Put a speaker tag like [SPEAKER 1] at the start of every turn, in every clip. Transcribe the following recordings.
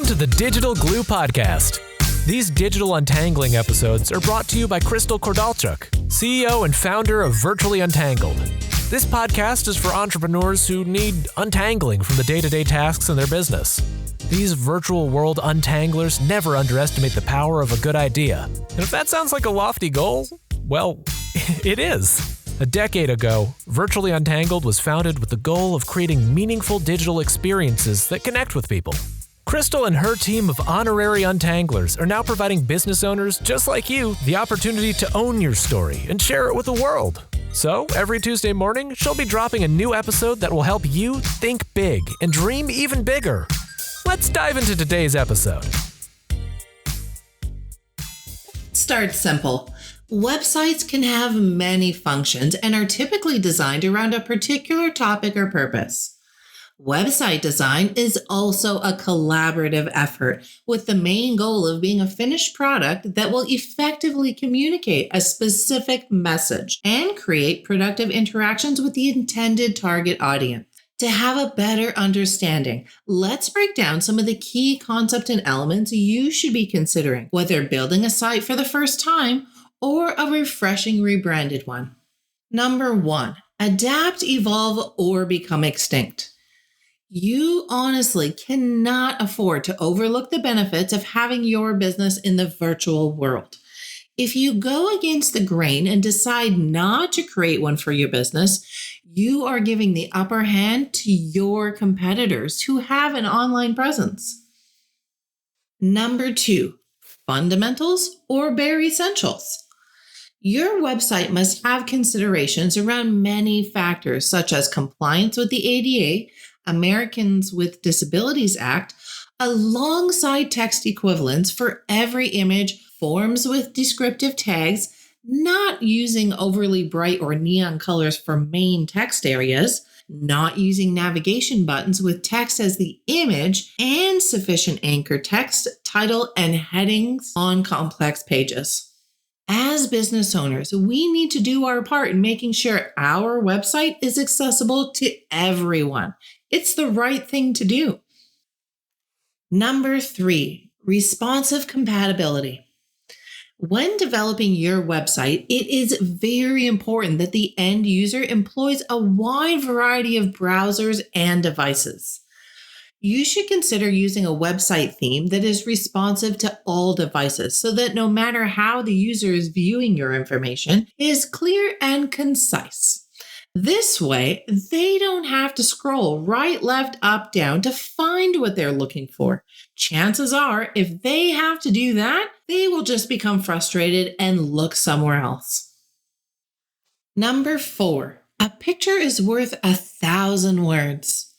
[SPEAKER 1] Welcome to the Digital Glue Podcast. These digital untangling episodes are brought to you by Crystal Kordalchuk, CEO and founder of Virtually Untangled. This podcast is for entrepreneurs who need untangling from the day-to-day tasks in their business. These virtual world untanglers never underestimate the power of a good idea. And if that sounds like a lofty goal, well, it is. A decade ago, Virtually Untangled was founded with the goal of creating meaningful digital experiences that connect with people. Crystal and her team of honorary untanglers are now providing business owners just like you the opportunity to own your story and share it with the world. So, every Tuesday morning, she'll be dropping a new episode that will help you think big and dream even bigger. Let's dive into today's episode.
[SPEAKER 2] Start simple. Websites can have many functions and are typically designed around a particular topic or purpose. Website design is also a collaborative effort with the main goal of being a finished product that will effectively communicate a specific message and create productive interactions with the intended target audience. To have a better understanding, let's break down some of the key concepts and elements you should be considering, whether building a site for the first time or a refreshing rebranded one. Number 1, adapt, evolve, or become extinct. You honestly cannot afford to overlook the benefits of having your business in the virtual world. If you go against the grain and decide not to create one for your business, you are giving the upper hand to your competitors who have an online presence. Number 2, fundamentals or bare essentials. Your website must have considerations around many factors such as compliance with the ADA, Americans with Disabilities Act, alongside text equivalents for every image, forms with descriptive tags, not using overly bright or neon colors for main text areas, not using navigation buttons with text as the image, and sufficient anchor text, title, and headings on complex pages. As business owners, we need to do our part in making sure our website is accessible to everyone. It's the right thing to do. Number 3, responsive compatibility. When developing your website, it is very important that the end user employs a wide variety of browsers and devices. You should consider using a website theme that is responsive to all devices so that no matter how the user is viewing your information, it is clear and concise. This way, they don't have to scroll right, left, up, down to find what they're looking for. Chances are, if they have to do that, they will just become frustrated and look somewhere else. Number 4, a picture is worth 1,000 words.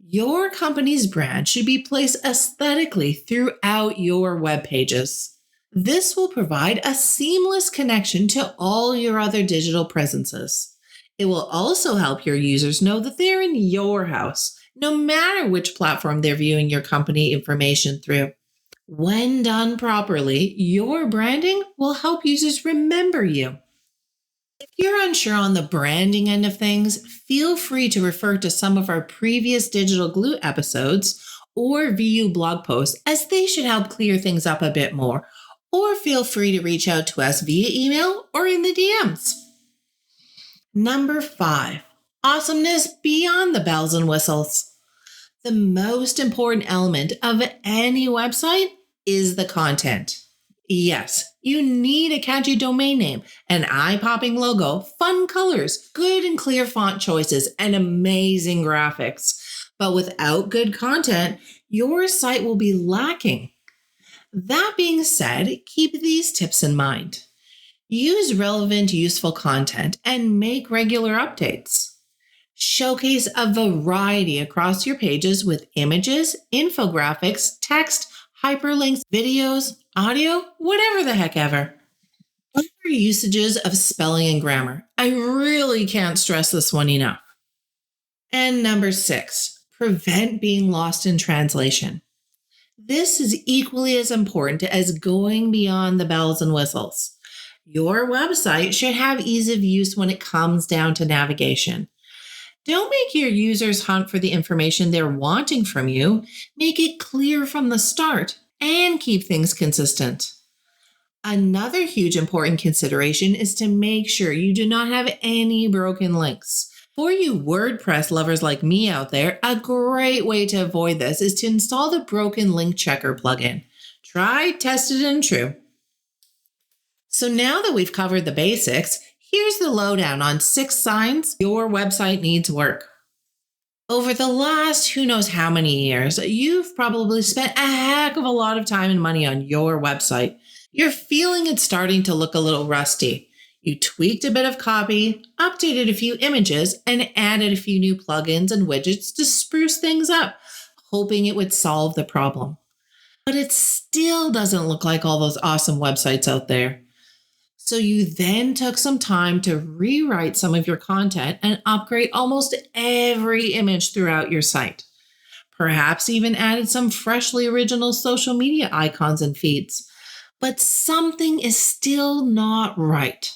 [SPEAKER 2] Your company's brand should be placed aesthetically throughout your web pages. This will provide a seamless connection to all your other digital presences. It will also help your users know that they're in your house, no matter which platform they're viewing your company information through. When done properly, your branding will help users remember you. If you're unsure on the branding end of things, feel free to refer to some of our previous Digital Glue episodes or VU blog posts, as they should help clear things up a bit more. Or feel free to reach out to us via email or in the DMs. Number 5, awesomeness beyond the bells and whistles. The most important element of any website is the content. Yes, you need a catchy domain name, an eye-popping logo, fun colors, good and clear font choices, and amazing graphics. But without good content, your site will be lacking. That being said, keep these tips in mind. Use relevant, useful content and make regular updates. Showcase a variety across your pages with images, infographics, text, hyperlinks, videos, audio, whatever the heck ever. Other usages of spelling and grammar. I really can't stress this one enough. And number 6, prevent being lost in translation. This is equally as important as going beyond the bells and whistles. Your website should have ease of use when it comes down to navigation. Don't make your users hunt for the information they're wanting from you. Make it clear from the start and keep things consistent. Another huge important consideration is to make sure you do not have any broken links. For you WordPress lovers like me out there, a great way to avoid this is to install the Broken Link Checker plugin. Try, tested, and true. So now that we've covered the basics, here's the lowdown on 6 signs your website needs work. Over the last who knows how many years, you've probably spent a heck of a lot of time and money on your website. You're feeling it's starting to look a little rusty. You tweaked a bit of copy, updated a few images, and added a few new plugins and widgets to spruce things up, hoping it would solve the problem. But it still doesn't look like all those awesome websites out there. So you then took some time to rewrite some of your content and upgrade almost every image throughout your site. Perhaps even added some freshly original social media icons and feeds. But something is still not right.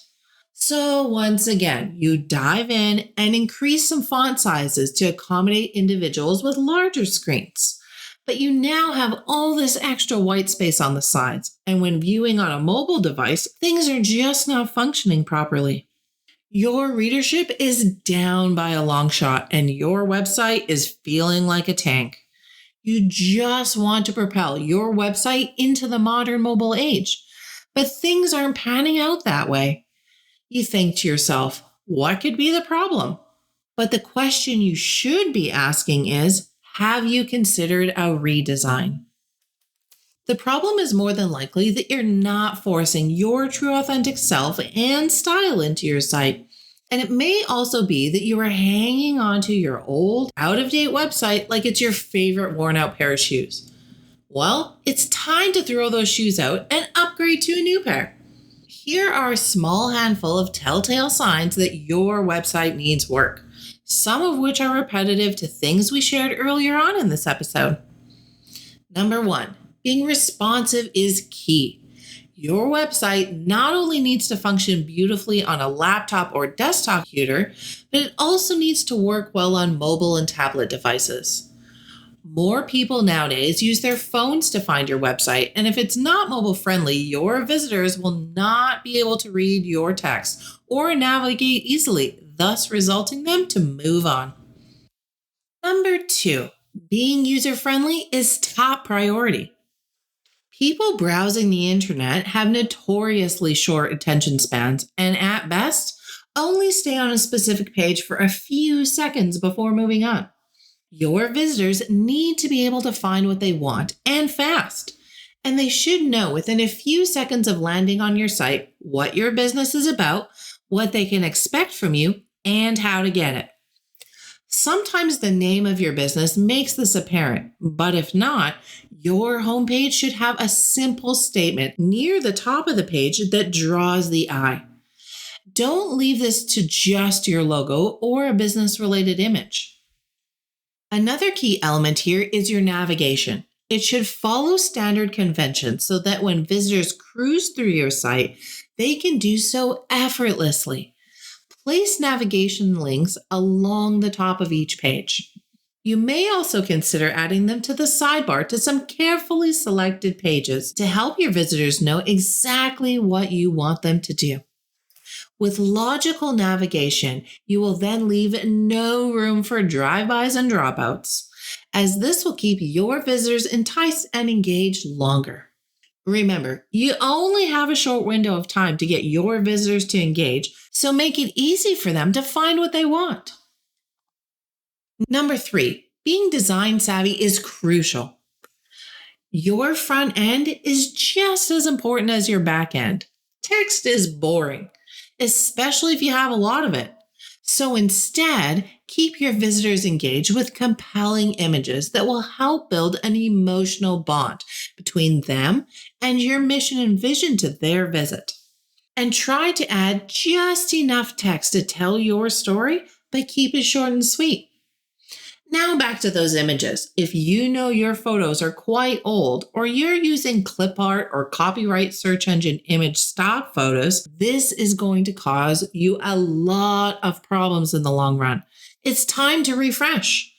[SPEAKER 2] So once again, you dive in and increase some font sizes to accommodate individuals with larger screens. But you now have all this extra white space on the sides, and when viewing on a mobile device, things are just not functioning properly. Your readership is down by a long shot, and your website is feeling like a tank. You just want to propel your website into the modern mobile age, but things aren't panning out that way. You think to yourself, what could be the problem? But the question you should be asking is, have you considered a redesign? The problem is more than likely that you're not forcing your true authentic self and style into your site. And it may also be that you are hanging on to your old, out-of-date website like it's your favorite worn-out pair of shoes. Well, it's time to throw those shoes out and upgrade to a new pair. Here are a small handful of telltale signs that your website needs work, some of which are repetitive to things we shared earlier on in this episode. Number 1, being responsive is key. Your website not only needs to function beautifully on a laptop or desktop computer, but it also needs to work well on mobile and tablet devices. More people nowadays use their phones to find your website, and if it's not mobile friendly, your visitors will not be able to read your text or navigate easily, thus resulting them to move on. Number 2, being user-friendly is top priority. People browsing the internet have notoriously short attention spans and at best only stay on a specific page for a few seconds before moving on. Your visitors need to be able to find what they want and fast, and they should know within a few seconds of landing on your site what your business is about, what they can expect from you, and how to get it. Sometimes the name of your business makes this apparent, but if not, your homepage should have a simple statement near the top of the page that draws the eye. Don't leave this to just your logo or a business-related image. Another key element here is your navigation. It should follow standard conventions so that when visitors cruise through your site, they can do so effortlessly. Place navigation links along the top of each page. You may also consider adding them to the sidebar to some carefully selected pages to help your visitors know exactly what you want them to do. With logical navigation, you will then leave no room for drive-bys and dropouts, as this will keep your visitors enticed and engaged longer. Remember, you only have a short window of time to get your visitors to engage, so make it easy for them to find what they want. Number 3, being design savvy is crucial. Your front end is just as important as your back end. Text is boring, especially if you have a lot of it. So instead, keep your visitors engaged with compelling images that will help build an emotional bond between them and your mission and vision to their visit. And try to add just enough text to tell your story, but keep it short and sweet. Now back to those images. If you know your photos are quite old or you're using clip art or copyright search engine image stock photos, this is going to cause you a lot of problems in the long run, it's time to refresh.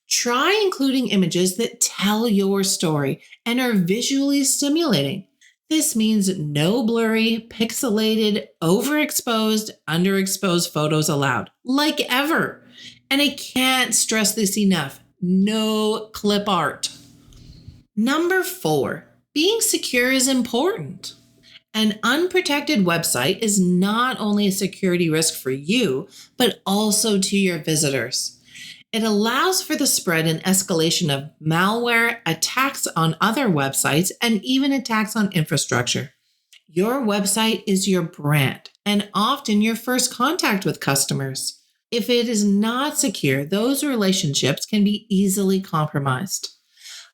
[SPEAKER 2] Try including images that tell your story and are visually stimulating. This means no blurry, pixelated, overexposed, underexposed photos allowed, like ever. And I can't stress this enough. No clip art. Number 4, being secure is important. An unprotected website is not only a security risk for you, but also to your visitors. It allows for the spread and escalation of malware, attacks on other websites, and even attacks on infrastructure. Your website is your brand and often your first contact with customers. If it is not secure, those relationships can be easily compromised.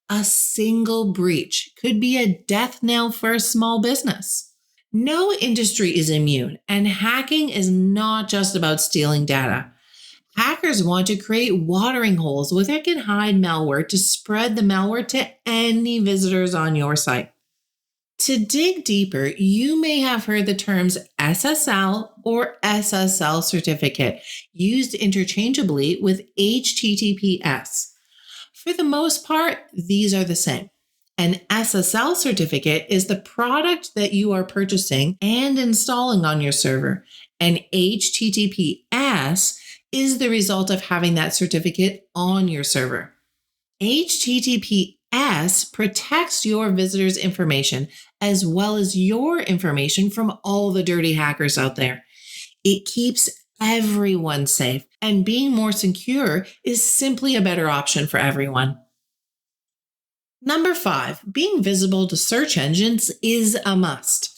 [SPEAKER 2] A single breach could be a death knell for a small business. No industry is immune, and hacking is not just about stealing data. Hackers want to create watering holes where they can hide malware to spread the malware to any visitors on your site. To dig deeper, you may have heard the terms SSL or SSL certificate used interchangeably with HTTPS. For the most part, these are the same. An SSL certificate is the product that you are purchasing and installing on your server. An HTTPS is the result of having that certificate on your server. HTTPS protects your visitors' information as well as your information from all the dirty hackers out there. It keeps everyone safe, and being more secure is simply a better option for everyone. Number 5, being visible to search engines is a must.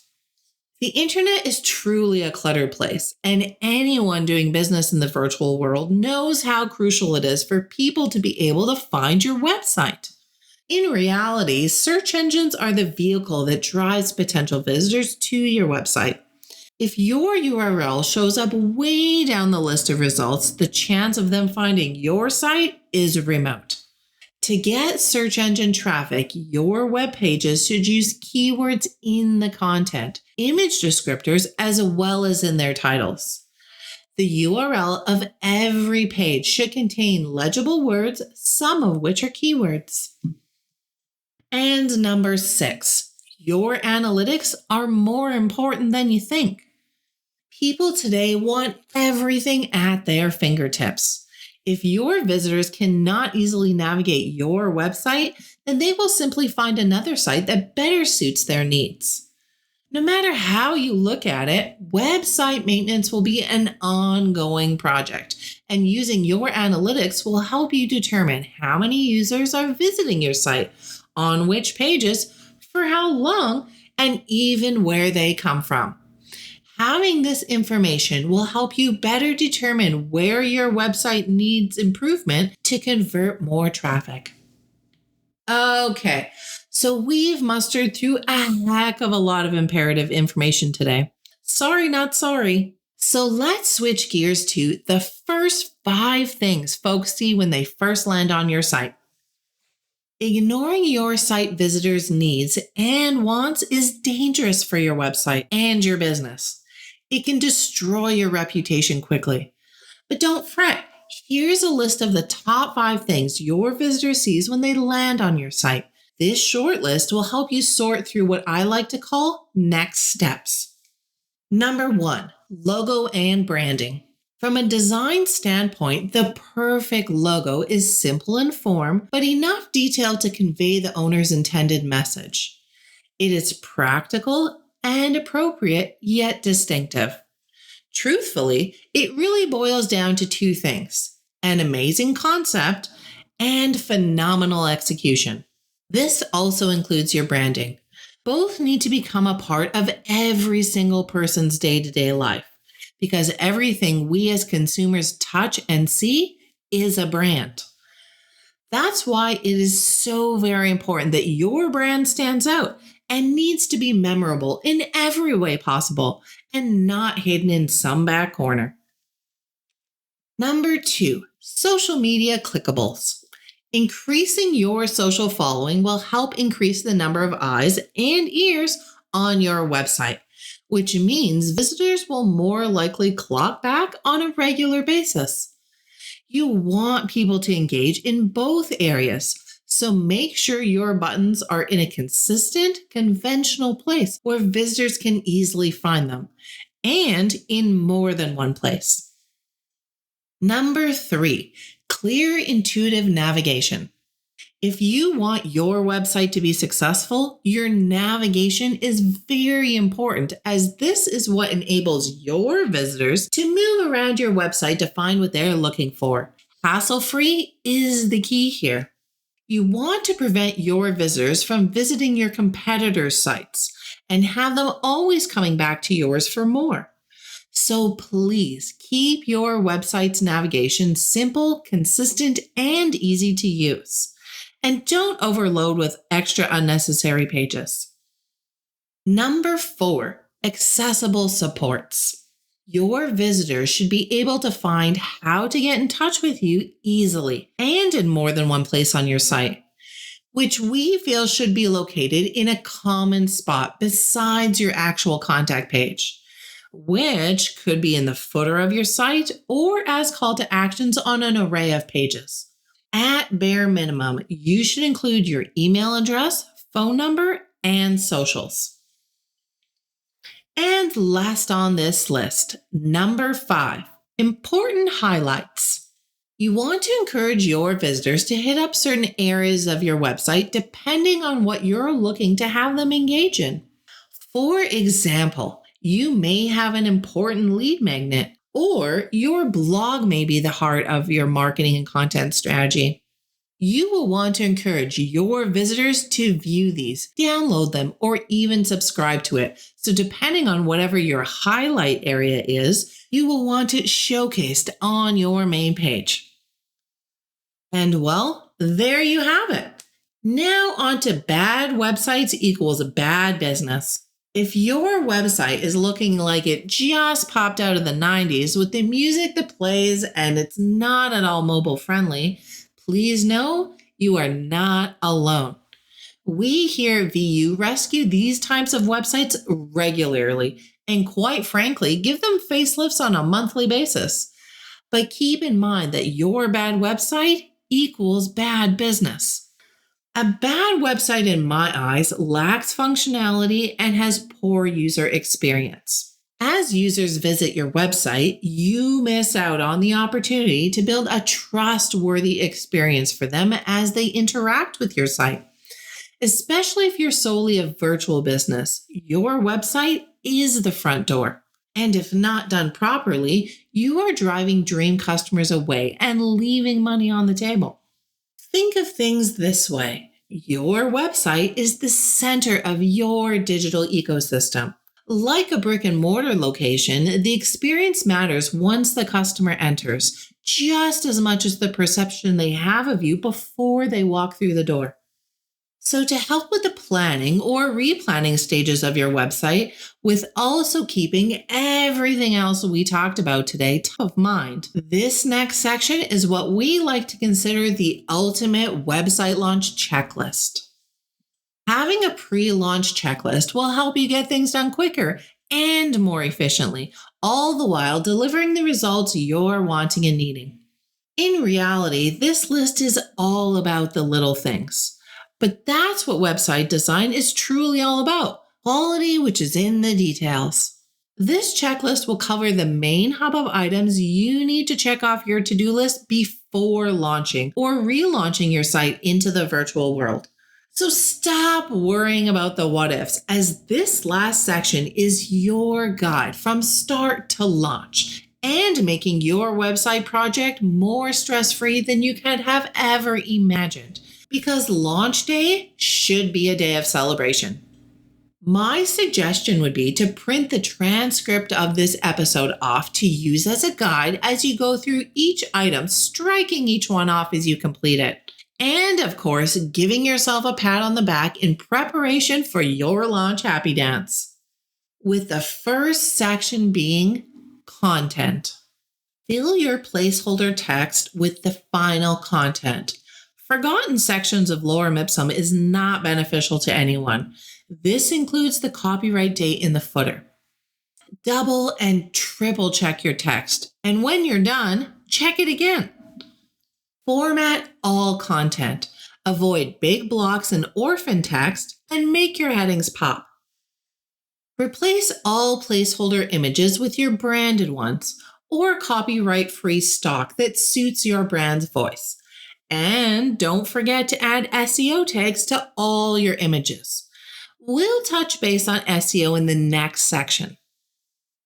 [SPEAKER 2] The internet is truly a cluttered place, and anyone doing business in the virtual world knows how crucial it is for people to be able to find your website. In reality, search engines are the vehicle that drives potential visitors to your website. If your URL shows up way down the list of results, the chance of them finding your site is remote. To get search engine traffic, your web pages should use keywords in the content, image descriptors, as well as in their titles. The URL of every page should contain legible words, some of which are keywords. And number 6, your analytics are more important than you think. People today want everything at their fingertips. If your visitors cannot easily navigate your website, then they will simply find another site that better suits their needs. No matter how you look at it, website maintenance will be an ongoing project, and using your analytics will help you determine how many users are visiting your site, on which pages, for how long, and even where they come from. Having this information will help you better determine where your website needs improvement to convert more traffic. Okay, so we've mustered through a heck of a lot of imperative information today. Sorry, not sorry. So let's switch gears to the first 5 things folks see when they first land on your site. Ignoring your site visitors' needs and wants is dangerous for your website and your business. It can destroy your reputation quickly. But don't fret. Here's a list of the top 5 things your visitor sees when they land on your site. This short list will help you sort through what I like to call next steps. Number 1, logo and branding. From a design standpoint, the perfect logo is simple in form, but enough detail to convey the owner's intended message. It is practical and appropriate, yet distinctive. Truthfully, it really boils down to 2 things: an amazing concept and phenomenal execution. This also includes your branding. Both need to become a part of every single person's day-to-day life, because everything we as consumers touch and see is a brand. That's why it is so very important that your brand stands out and needs to be memorable in every way possible and not hidden in some back corner. Number 2, social media clickables. Increasing your social following will help increase the number of eyes and ears on your website, which means visitors will more likely clock back on a regular basis. You want people to engage in both areas. So make sure your buttons are in a consistent, conventional place where visitors can easily find them, and in more than one place. Number 3, clear, intuitive navigation. If you want your website to be successful, your navigation is very important, as this is what enables your visitors to move around your website to find what they're looking for. Hassle-free is the key here. You want to prevent your visitors from visiting your competitors' sites and have them always coming back to yours for more. So please keep your website's navigation simple, consistent, and easy to use. And don't overload with extra unnecessary pages. Number 4, accessible supports. Your visitors should be able to find how to get in touch with you easily and in more than one place on your site, which we feel should be located in a common spot besides your actual contact page, which could be in the footer of your site or as call to actions on an array of pages. At bare minimum, you should include your email address, phone number, and socials. And last on this list, number 5, important highlights. You want to encourage your visitors to hit up certain areas of your website depending on what you're looking to have them engage in. For example, you may have an important lead magnet, or your blog may be the heart of your marketing and content strategy. You will want to encourage your visitors to view these, download them, or even subscribe to it. So depending on whatever your highlight area is, you will want it showcased on your main page. And well, there you have it. Now on to bad websites equals bad business. If your website is looking like it just popped out of the 90s with the music that plays and it's not at all mobile friendly, please know you are not alone. We here at VU rescue these types of websites regularly and quite frankly, give them facelifts on a monthly basis. But keep in mind that your bad website equals bad business. A bad website in my eyes lacks functionality and has poor user experience. As users visit your website, you miss out on the opportunity to build a trustworthy experience for them as they interact with your site. Especially if you're solely a virtual business, your website is the front door. And if not done properly, you are driving dream customers away and leaving money on the table. Think of things this way. Your website is the center of your digital ecosystem. Like a brick and mortar location, the experience matters once the customer enters, just as much as the perception they have of you before they walk through the door. So to help with the planning or replanning stages of your website, with also keeping everything else we talked about today top of mind, this next section is what we like to consider the ultimate website launch checklist. Having a pre-launch checklist will help you get things done quicker and more efficiently, all the while delivering the results you're wanting and needing. In reality, this list is all about the little things. But that's what website design is truly all about, quality which is in the details. This checklist will cover the main hub of items you need to check off your to-do list before launching or relaunching your site into the virtual world. So stop worrying about the what ifs, as this last section is your guide from start to launch and making your website project more stress-free than you could have ever imagined. Because launch day should be a day of celebration. My suggestion would be to print the transcript of this episode off to use as a guide as you go through each item, striking each one off as you complete it. And of course, giving yourself a pat on the back in preparation for your launch happy dance. With the first section being content. Fill your placeholder text with the final content. Forgotten sections of lorem ipsum is not beneficial to anyone. This includes the copyright date in the footer. Double and triple check your text. And when you're done, check it again. Format all content. Avoid big blocks and orphan text and make your headings pop. Replace all placeholder images with your branded ones or copyright-free stock that suits your brand's voice. And don't forget to add SEO tags to all your images. We'll touch base on SEO in the next section.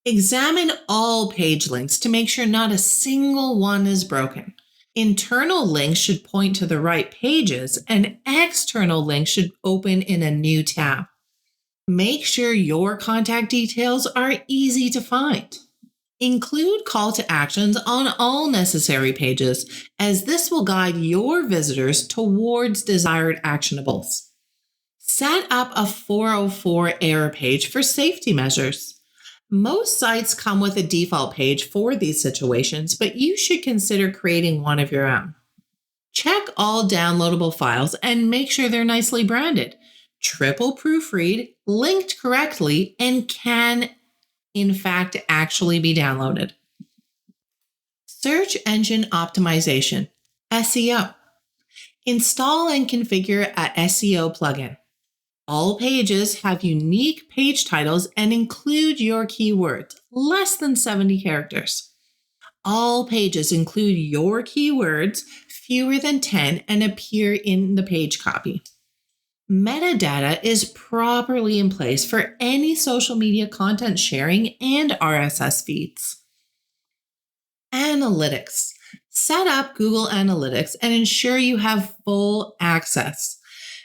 [SPEAKER 2] Examine all page links to make sure not a single one is broken. Internal links should point to the right pages, and external links should open in a new tab. Make sure your contact details are easy to find. Include call to actions on all necessary pages, as this will guide your visitors towards desired actionables. Set up a 404 error page for safety measures. Most sites come with a default page for these situations, but you should consider creating one of your own. Check all downloadable files and make sure they're nicely branded, triple proofread, linked correctly, and can, in fact, actually be downloaded. Search engine optimization, SEO. Install and configure a SEO plugin. All pages have unique page titles and include your keywords, less than 70 characters. All pages include your keywords, fewer than 10, and appear in the page copy. Metadata is properly in place for any social media content sharing and RSS feeds. Analytics. Set up Google Analytics and ensure you have full access.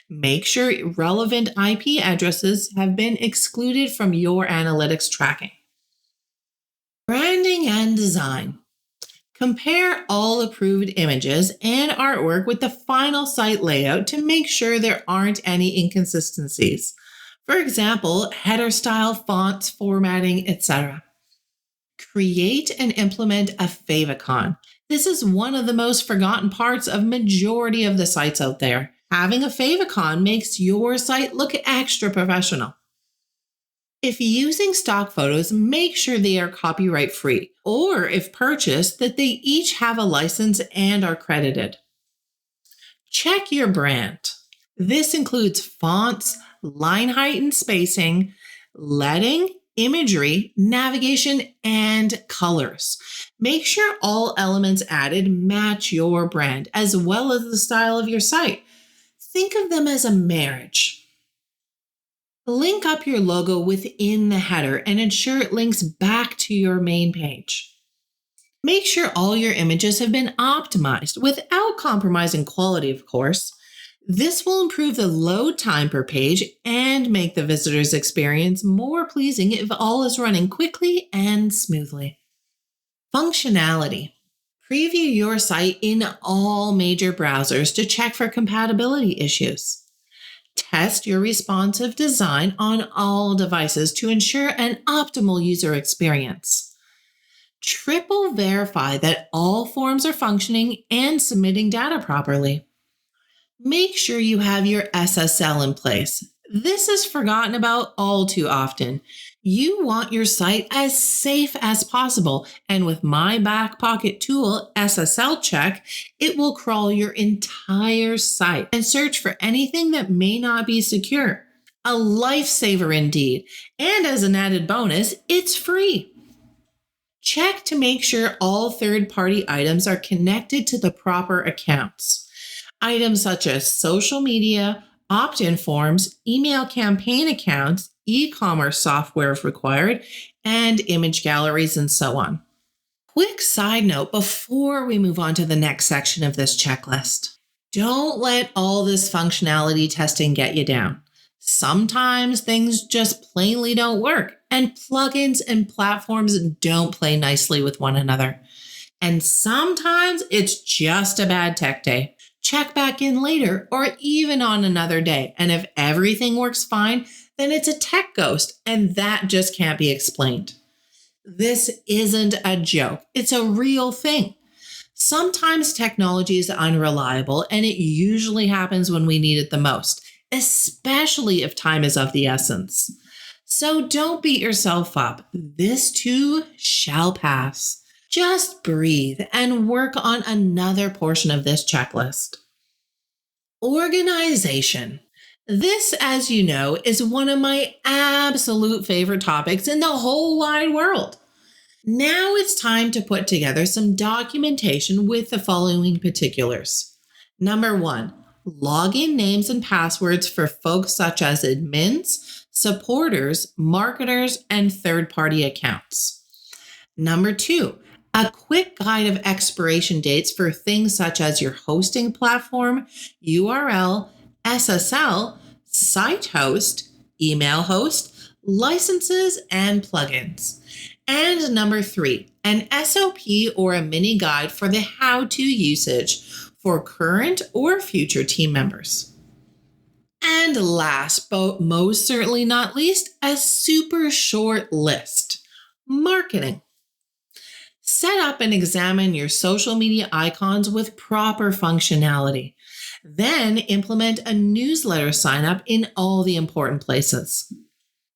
[SPEAKER 2] Make sure relevant IP addresses have been excluded from your analytics tracking. Branding and design. Compare all approved images and artwork with the final site layout to make sure there aren't any inconsistencies. For example, header style, fonts, formatting, etc. Create and implement a favicon. This is one of the most forgotten parts of majority of the sites out there. Having a favicon makes your site look extra professional. If using stock photos, make sure they are copyright free, or if purchased, that they each have a license and are credited. Check your brand. This includes fonts, line height and spacing, leading, imagery, navigation, and colors. Make sure all elements added match your brand as well as the style of your site. Think of them as a marriage. Link up your logo within the header and ensure it links back to your main page. Make sure all your images have been optimized without compromising quality, of course. This will improve the load time per page and make the visitor's experience more pleasing if all is running quickly and smoothly. Functionality. Preview your site in all major browsers to check for compatibility issues. Test your responsive design on all devices to ensure an optimal user experience. Triple verify that all forms are functioning and submitting data properly. Make sure you have your SSL in place. This is forgotten about all too often. You want your site as safe as possible, and with my back pocket tool, SSL Check, it will crawl your entire site and search for anything that may not be secure. A lifesaver indeed, and as an added bonus, it's free. Check to make sure all third-party items are connected to the proper accounts. Items such as social media, opt-in forms, email campaign accounts, e-commerce software if required, and image galleries, and so on. Quick side note before we move on to the next section of this checklist. Don't let all this functionality testing get you down. Sometimes things just plainly don't work, and plugins and platforms don't play nicely with one another. And sometimes it's just a bad tech day. Check back in later or even on another day. And if everything works fine, then it's a tech ghost, and that just can't be explained. This isn't a joke. It's a real thing. Sometimes technology is unreliable, and it usually happens when we need it the most, especially if time is of the essence. So don't beat yourself up. This too shall pass. Just breathe and work on another portion of this checklist. Organization. This, as you know, is one of my absolute favorite topics in the whole wide world. Now it's time to put together some documentation with the following particulars. Number 1, login names and passwords for folks such as admins, supporters, marketers, and third-party accounts. Number 2, a quick guide of expiration dates for things such as your hosting platform, URL, SSL, site host, email host, licenses, and plugins. And number 3, an SOP or a mini guide for the how-to usage for current or future team members. And last, but most certainly not least, a super short list. Marketing. Set up and examine your social media icons with proper functionality. Then implement a newsletter sign-up in all the important places.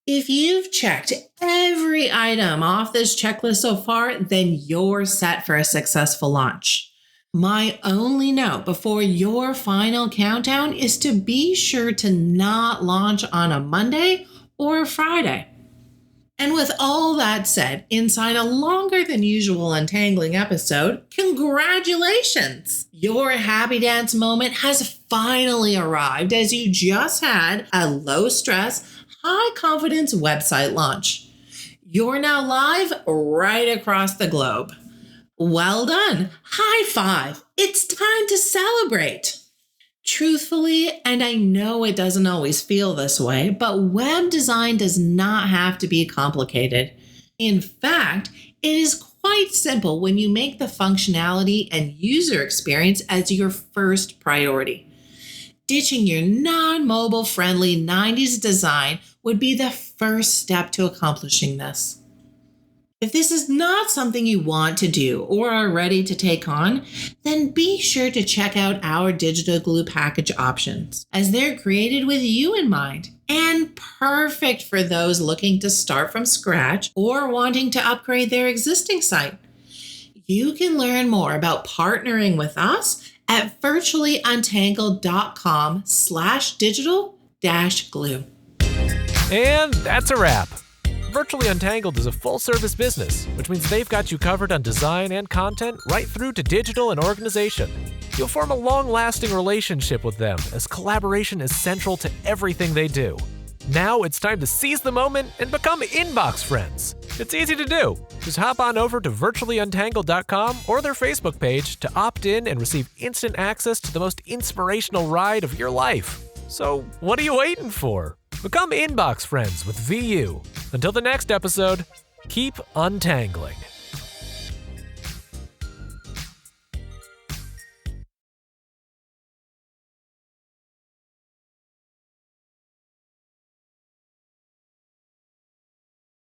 [SPEAKER 2] If you've checked every item off this checklist so far, then you're set for a successful launch. My only note before your final countdown is to be sure to not launch on a Monday or a Friday. And with all that said, inside a longer than usual untangling episode, congratulations! Your happy dance moment has finally arrived as you just had a low-stress, high-confidence website launch. You're now live right across the globe. Well done! High five! It's time to celebrate! Truthfully, and I know it doesn't always feel this way, but web design does not have to be complicated. In fact, it is quite simple when you make the functionality and user experience as your first priority. Ditching your non-mobile friendly 90s design would be the first step to accomplishing this. If this is not something you want to do or are ready to take on, then be sure to check out our digital glue package options, as they're created with you in mind and perfect for those looking to start from scratch or wanting to upgrade their existing site. You can learn more about partnering with us at virtuallyuntangled.com/digital-glue.
[SPEAKER 1] And that's a wrap. Virtually Untangled is a full-service business, which means they've got you covered on design and content right through to digital and organization. You'll form a long-lasting relationship with them, as collaboration is central to everything they do. Now it's time to seize the moment and become inbox friends. It's easy to do. Just hop on over to virtuallyuntangled.com or their Facebook page to opt in and receive instant access to the most inspirational ride of your life. So what are you waiting for? Become inbox friends with VU. Until the next episode, keep untangling.